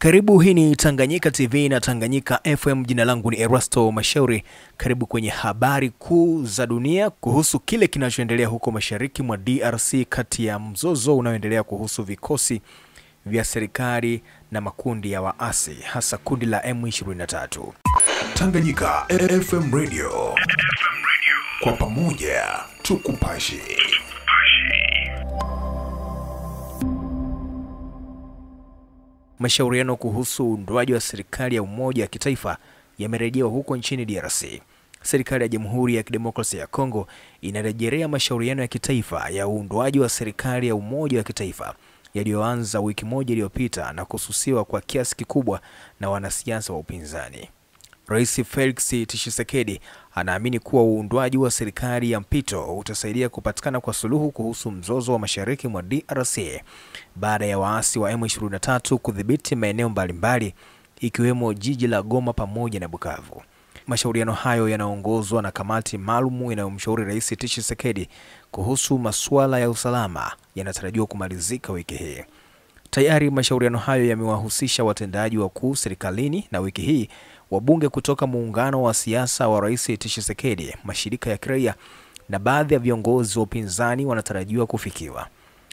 Karibu, hii ni Tanganyika TV na Tanganyika FM. Jina langu ni Erasto Mashauri. Karibu kwenye habari kuu za dunia kuhusu kile kinachoendelea huko mashariki mwa DRC, kati ya mzozo unaoendelea kuhusu vikosi vya serikali na makundi ya waasi, hasa kundi la M23. Tanganyika FM Radio. Kwa pamoja tukupashe. Mashauriano kuhusu uundwaji wa serikali ya umoja wa kitaifa yamerejewa huko nchini DRC. Serikali ya Jamhuri ya Kidemokrasia ya Kongo inarejelea mashauriano ya kitaifa ya uundwaji wa serikali ya umoja wa kitaifa yaliyoanza wiki moja iliyopita na kususiwa kwa kiasi kikubwa na wanasiasa wa upinzani. Rais Felix Tshisekedi anaamini kuwa uundwaji wa serikali ya mpito utasaidia kupatikana kwa suluhu kuhusu mzozo wa mashariki mwa DRC baada ya waasi wa M23 kudhibiti maeneo mbalimbali ikiwemo jiji la Goma pamoja na Bukavu. Mashauriano hayo yanaongozwa na kamati maalum inayomshauri Rais Tshisekedi kuhusu masuala ya usalama yanatarajiwa kumalizika wiki hii. Tayari mashauriano hayo yamewahusisha watendaji wakuu serikalini na wiki hii wabunge kutoka muungano wa siasa wa Rais Tshisekedi, mashirika ya kiraia na baadhi ya viongozi wa upinzani wanatarajiwa kufikiwa.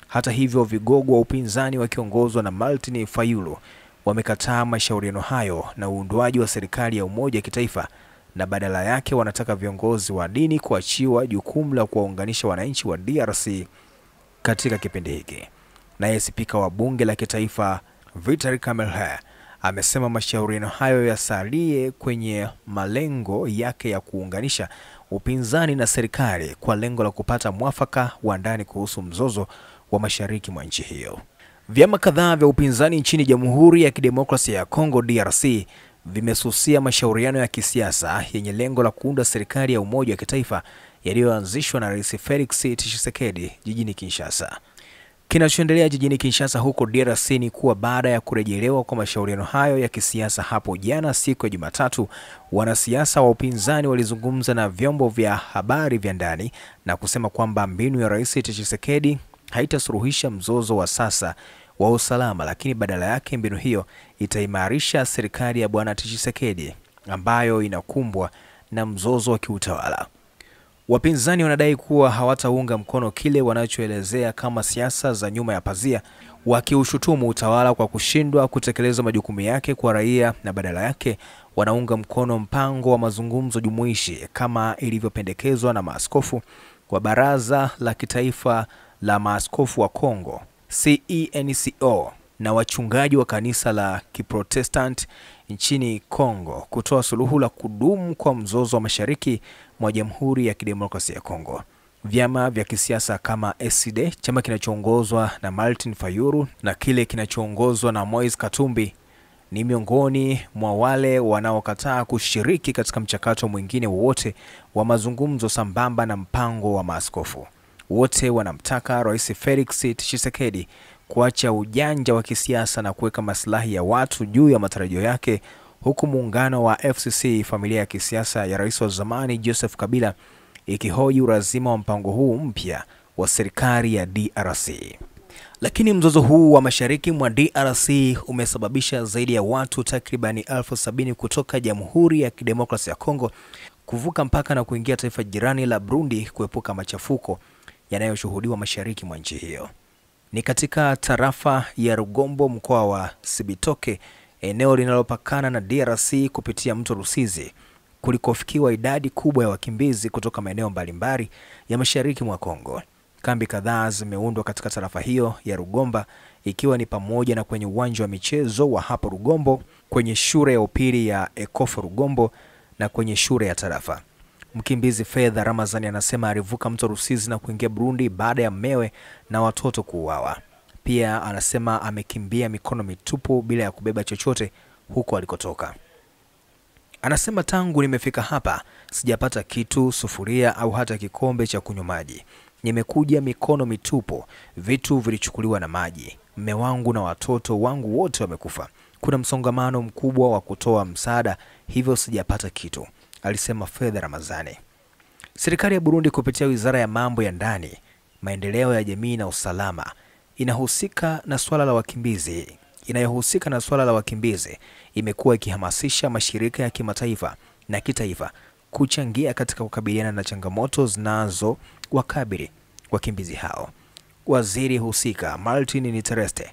Hata hivyo, vigogo wa upinzani wakiongozwa na Martin Fayulu wamekataa mashauriano hayo na uundwaji wa serikali ya umoja wa kitaifa, na badala yake wanataka viongozi wa dini kuachiwa jukumu la kuwaunganisha wananchi wa DRC katika kipindi hiki. Naye spika wa bunge la kitaifa Vital Kamerhe amesema mashauriano hayo yasalie kwenye malengo yake ya kuunganisha upinzani na serikali kwa lengo la kupata mwafaka wa ndani kuhusu mzozo wa mashariki mwa nchi hiyo. Vyama kadhaa vya upinzani nchini Jamhuri ya Kidemokrasia ya Kongo DRC vimesusia mashauriano ya kisiasa yenye lengo la kuunda serikali ya umoja wa kitaifa yaliyoanzishwa na Rais Felix Tshisekedi jijini Kinshasa. Kinachoendelea jijini Kinshasa huko DRC ni kuwa baada ya kurejelewa kwa mashauriano hayo ya kisiasa hapo jana siku ya Jumatatu, wanasiasa wa upinzani walizungumza na vyombo vya habari vya ndani na kusema kwamba mbinu ya Rais Tshisekedi haitasuluhisha mzozo wa sasa wa usalama, lakini badala yake mbinu hiyo itaimarisha serikali ya Bwana Tshisekedi ambayo inakumbwa na mzozo wa kiutawala. Wapinzani wanadai kuwa hawataunga mkono kile wanachoelezea kama siasa za nyuma ya pazia, wakiushutumu utawala kwa kushindwa kutekeleza majukumu yake kwa raia, na badala yake wanaunga mkono mpango wa mazungumzo jumuishi kama ilivyopendekezwa na maaskofu wa Baraza la Kitaifa la Maaskofu wa Kongo CENCO na wachungaji wa kanisa la Kiprotestant nchini Kongo kutoa suluhu la kudumu kwa mzozo wa mashariki mwa Jamhuri ya Kidemokrasia ya Kongo. Vyama vya kisiasa kama SCD, chama kinachoongozwa na Martin Fayulu, na kile kinachoongozwa na Moise Katumbi ni miongoni mwa wale wanaokataa kushiriki katika mchakato mwingine wowote wa mazungumzo sambamba na mpango wa maaskofu. Wote wanamtaka Rais Felix Tshisekedi kuacha ujanja wa kisiasa na kuweka maslahi ya watu juu ya matarajio yake, huku muungano wa FCC, familia ya kisiasa ya rais wa zamani Joseph Kabila, ikihoji ulazima wa mpango huu mpya wa serikali ya DRC. Lakini mzozo huu wa mashariki mwa DRC umesababisha zaidi ya watu takribani 70,000 kutoka Jamhuri ya Kidemokrasia ya Kongo kuvuka mpaka na kuingia taifa jirani la Burundi kuepuka machafuko yanayoshuhudiwa mashariki mwa nchi hiyo. Ni katika tarafa ya Rugombo, mkoa wa Cibitoke, eneo linalopakana na DRC kupitia mto Rusizi, kulikofikiwa idadi kubwa ya wakimbizi kutoka maeneo mbalimbali ya mashariki mwa Kongo. Kambi kadhaa zimeundwa katika tarafa hiyo ya Rugomba, ikiwa ni pamoja na kwenye uwanja wa michezo wa hapo Rugombo, kwenye shule ya upili ya Ekofo Rugombo na kwenye shule ya tarafa. Mkimbizi Fedha Ramazani anasema alivuka mto Rusizi na kuingia Burundi baada ya mmewe na watoto kuuawa. Pia anasema amekimbia mikono mitupu bila ya kubeba chochote huko alikotoka. Anasema tangu nimefika hapa sijapata kitu, sufuria au hata kikombe cha kunywa maji. Nimekuja mikono mitupu, vitu vilichukuliwa na maji. Mme wangu na watoto wangu wote wamekufa. Kuna msongamano mkubwa wa kutoa msaada, hivyo sijapata kitu, alisema Fedha Ramazani. Serikali ya Burundi kupitia Wizara ya Mambo ya Ndani, Maendeleo ya Jamii na Usalama inahusika na swala la wakimbizi inayohusika na suala la wakimbizi imekuwa ikihamasisha mashirika ya kimataifa na kitaifa kuchangia katika kukabiliana na changamoto zinazowakabili wakimbizi hao. Waziri husika Martin Nitereste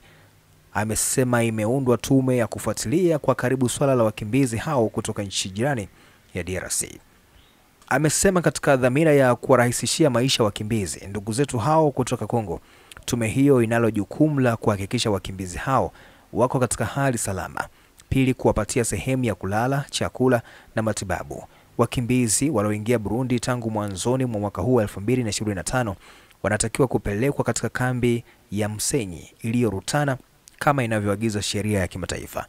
amesema imeundwa tume ya kufuatilia kwa karibu swala la wakimbizi hao kutoka nchi jirani ya DRC. Amesema katika dhamira ya kuwarahisishia maisha wakimbizi ndugu zetu hao kutoka Kongo, tume hiyo inalo jukumu la kuhakikisha wakimbizi hao wako katika hali salama. Pili, kuwapatia sehemu ya kulala, chakula na matibabu. Wakimbizi walioingia Burundi tangu mwanzoni mwa mwaka huu 2025 wanatakiwa kupelekwa katika kambi ya Msenyi iliyo Rutana kama inavyoagiza sheria ya kimataifa.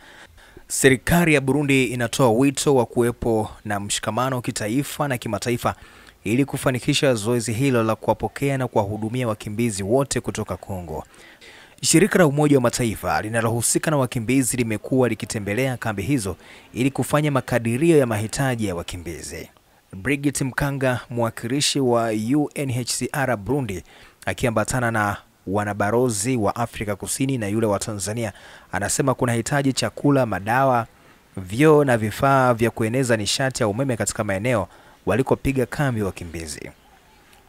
Serikali ya Burundi inatoa wito wa kuwepo na mshikamano kitaifa na kimataifa ili kufanikisha zoezi hilo la kuwapokea na kuwahudumia wakimbizi wote kutoka Kongo. Shirika la Umoja wa Mataifa linalohusika na wakimbizi limekuwa likitembelea kambi hizo ili kufanya makadirio ya mahitaji ya wakimbizi. Brigitte Mkanga, mwakilishi wa UNHCR Burundi, akiambatana na wanabarozi wa Afrika Kusini na yule wa Tanzania, anasema kuna hitaji chakula, madawa, vyoo na vifaa vya kueneza nishati ya umeme katika maeneo walikopiga kambi wakimbizi.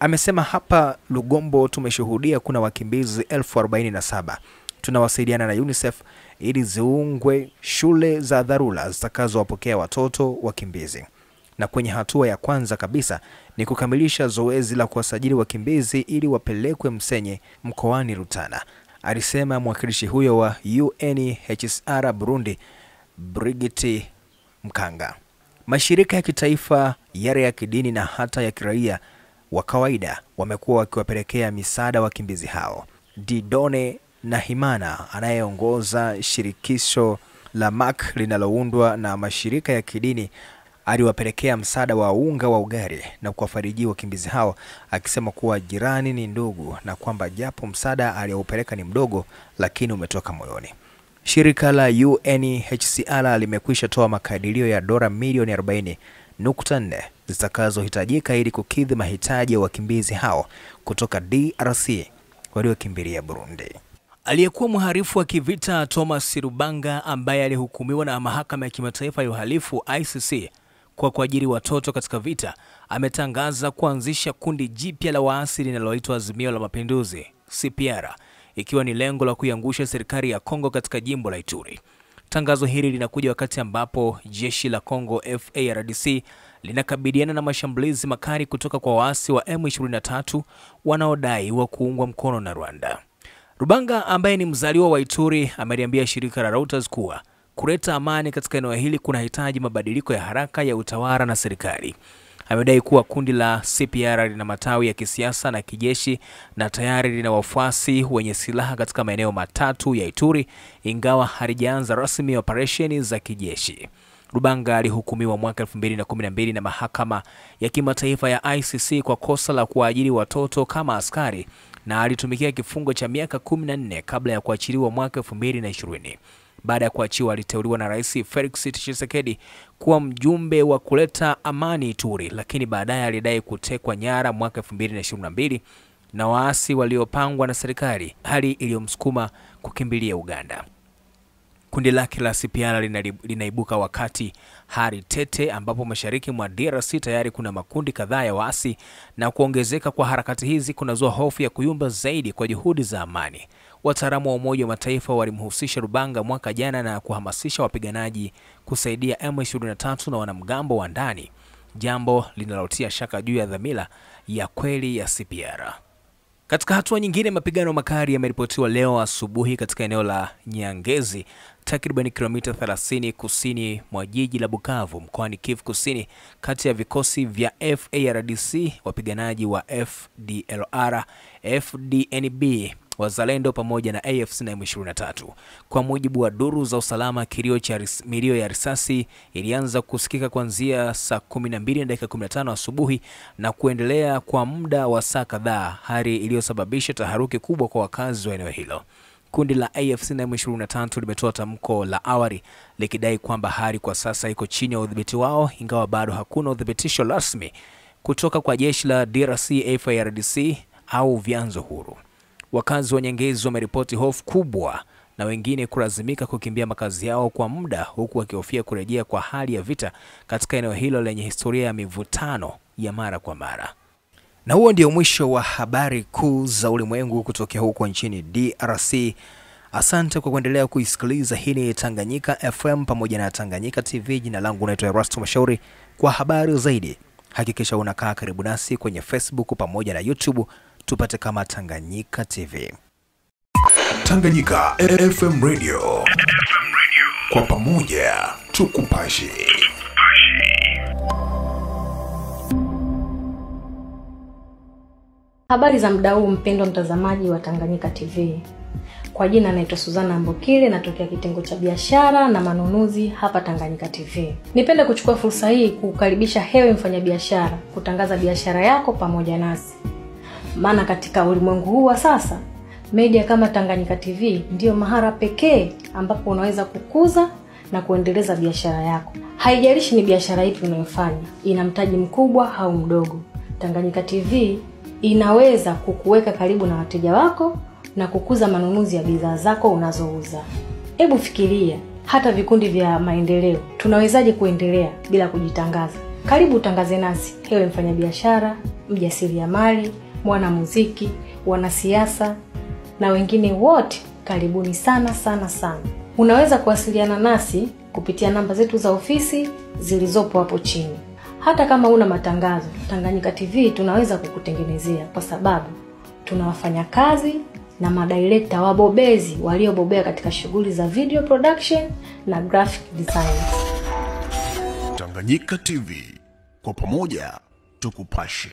Amesema hapa Lugombo tumeshuhudia kuna wakimbizi 47,000. Tunawasaidiana na UNICEF ili ziungwe shule za dharura zitakazowapokea watoto wakimbizi. Na kwenye hatua ya kwanza kabisa ni kukamilisha zoezi la kuwasajili wakimbizi ili wapelekwe Msenye mkoani Rutana, alisema mwakilishi huyo wa UNHCR Burundi, Brigitte Mkanga. Mashirika ya kitaifa, yale ya kidini na hata ya kiraia wa kawaida wamekuwa wakiwapelekea misaada wakimbizi hao. Didone na Himana, anayeongoza shirikisho la MAC linaloundwa na mashirika ya kidini, aliwapelekea msaada wa unga wa ugali na kuwafariji wakimbizi hao, akisema kuwa jirani ni ndugu na kwamba japo msaada aliopeleka ni mdogo lakini umetoka moyoni. Shirika la UNHCR limekwisha toa makadirio ya dola milioni 40.4 zitakazohitajika ili kukidhi mahitaji ya wakimbizi hao kutoka DRC waliokimbilia Burundi. Aliyekuwa mhalifu wa kivita Thomas Rubanga, ambaye alihukumiwa na mahakama ya kimataifa ya uhalifu ICC kwa kuajiri watoto katika vita, ametangaza kuanzisha kundi jipya la waasi linaloitwa Azimio la Mapinduzi CPR, ikiwa ni lengo la kuiangusha serikali ya Kongo katika jimbo la Ituri. Tangazo hili linakuja wakati ambapo jeshi la Kongo FARDC linakabiliana na mashambulizi makali kutoka kwa waasi wa M23 wanaodai wa kuungwa mkono na Rwanda. Rubanga, ambaye ni mzaliwa wa Ituri, ameliambia shirika la Reuters kuwa kuleta amani katika eneo hili kunahitaji mabadiliko ya haraka ya utawala na serikali. Amedai kuwa kundi la CPR lina matawi ya kisiasa na kijeshi na tayari lina wafuasi wenye silaha katika maeneo matatu ya Ituri, ingawa halijaanza rasmi operesheni za kijeshi. Rubanga alihukumiwa mwaka 2012 na mahakama ya kimataifa ya ICC kwa kosa la kuajiri watoto kama askari na alitumikia kifungo cha miaka 14 kabla ya kuachiliwa mwaka 2020. Baada ya kuachiwa, aliteuliwa na Rais Felix Tshisekedi kuwa mjumbe wa kuleta amani Ituri, lakini baadaye alidai kutekwa nyara mwaka 2022 na waasi waliopangwa na serikali, hali iliyomsukuma kukimbilia Uganda. Kundi lake la CPR linaibuka wakati hali tete ambapo mashariki mwa DRC tayari kuna makundi kadhaa ya waasi, na kuongezeka kwa harakati hizi kunazua hofu ya kuyumba zaidi kwa juhudi za amani. Wataalamu wa Umoja wa Mataifa walimhusisha Rubanga mwaka jana na kuhamasisha wapiganaji kusaidia M23 na wanamgambo wa ndani, jambo linalotia shaka juu ya dhamira ya kweli ya CPR. Katika hatua nyingine, mapigano makali yameripotiwa leo asubuhi katika eneo la Nyangezi, takriban kilomita 30 kusini mwa jiji la Bukavu, mkoani Kivu Kusini, kati ya vikosi vya FARDC, wapiganaji wa FDLR, FDNB, Wazalendo pamoja na AFC na M23. Kwa mujibu wa duru za usalama, milio ya risasi ilianza kusikika kuanzia saa 12:15 asubuhi na kuendelea kwa muda wa saa kadhaa, hali iliyosababisha taharuki kubwa kwa wakazi wa eneo hilo. Kundi la AFC na M23 limetoa tamko la awali likidai kwamba hali kwa sasa iko chini ya udhibiti wao, ingawa bado hakuna udhibitisho rasmi kutoka kwa jeshi la DRC, FARDC au vyanzo huru. Wakazi wa Nyangezi wameripoti hofu kubwa na wengine kulazimika kukimbia makazi yao kwa muda, huku wakihofia kurejea kwa hali ya vita katika eneo hilo lenye historia ya mivutano ya mara kwa mara. Na huo ndio mwisho wa habari kuu za ulimwengu kutokea huko nchini DRC. Asante kwa kuendelea kuisikiliza. Hii ni Tanganyika FM pamoja na Tanganyika TV. Jina langu naitwa Erasto Mashauri. Kwa habari zaidi, hakikisha unakaa karibu nasi kwenye Facebook pamoja na YouTube, tupate kama Tanganyika TV. Tanganyika FM Radio. Kwa pamoja tukupashi. Habari za muda huu mpendwa mtazamaji wa Tanganyika TV. Kwa jina naitwa Suzana Mbokile, natokea kitengo cha biashara na manunuzi hapa Tanganyika TV. Nipende kuchukua fursa hii kukaribisha hewe mfanyabiashara kutangaza biashara yako pamoja nasi. Maana katika ulimwengu huu wa sasa, media kama Tanganyika TV ndio mahara pekee ambapo unaweza kukuza na kuendeleza biashara yako. Haijalishi ni biashara ipi unayofanya, ina mtaji mkubwa au mdogo. Tanganyika TV inaweza kukuweka karibu na wateja wako na kukuza manunuzi ya bidhaa zako unazouza. Hebu fikiria, hata vikundi vya maendeleo tunawezaje kuendelea bila kujitangaza? Karibu utangaze nasi, ewe mfanyabiashara, mjasiriamali, mwanamuziki, wanasiasa na wengine wote. Karibuni sana sana sana. Unaweza kuwasiliana nasi kupitia namba zetu za ofisi zilizopo hapo chini. Hata kama una matangazo, Tanganyika TV tunaweza kukutengenezea, kwa sababu tunawafanya kazi na madirector wabobezi waliobobea katika shughuli za video production na graphic design. Tanganyika TV, kwa pamoja tukupashe.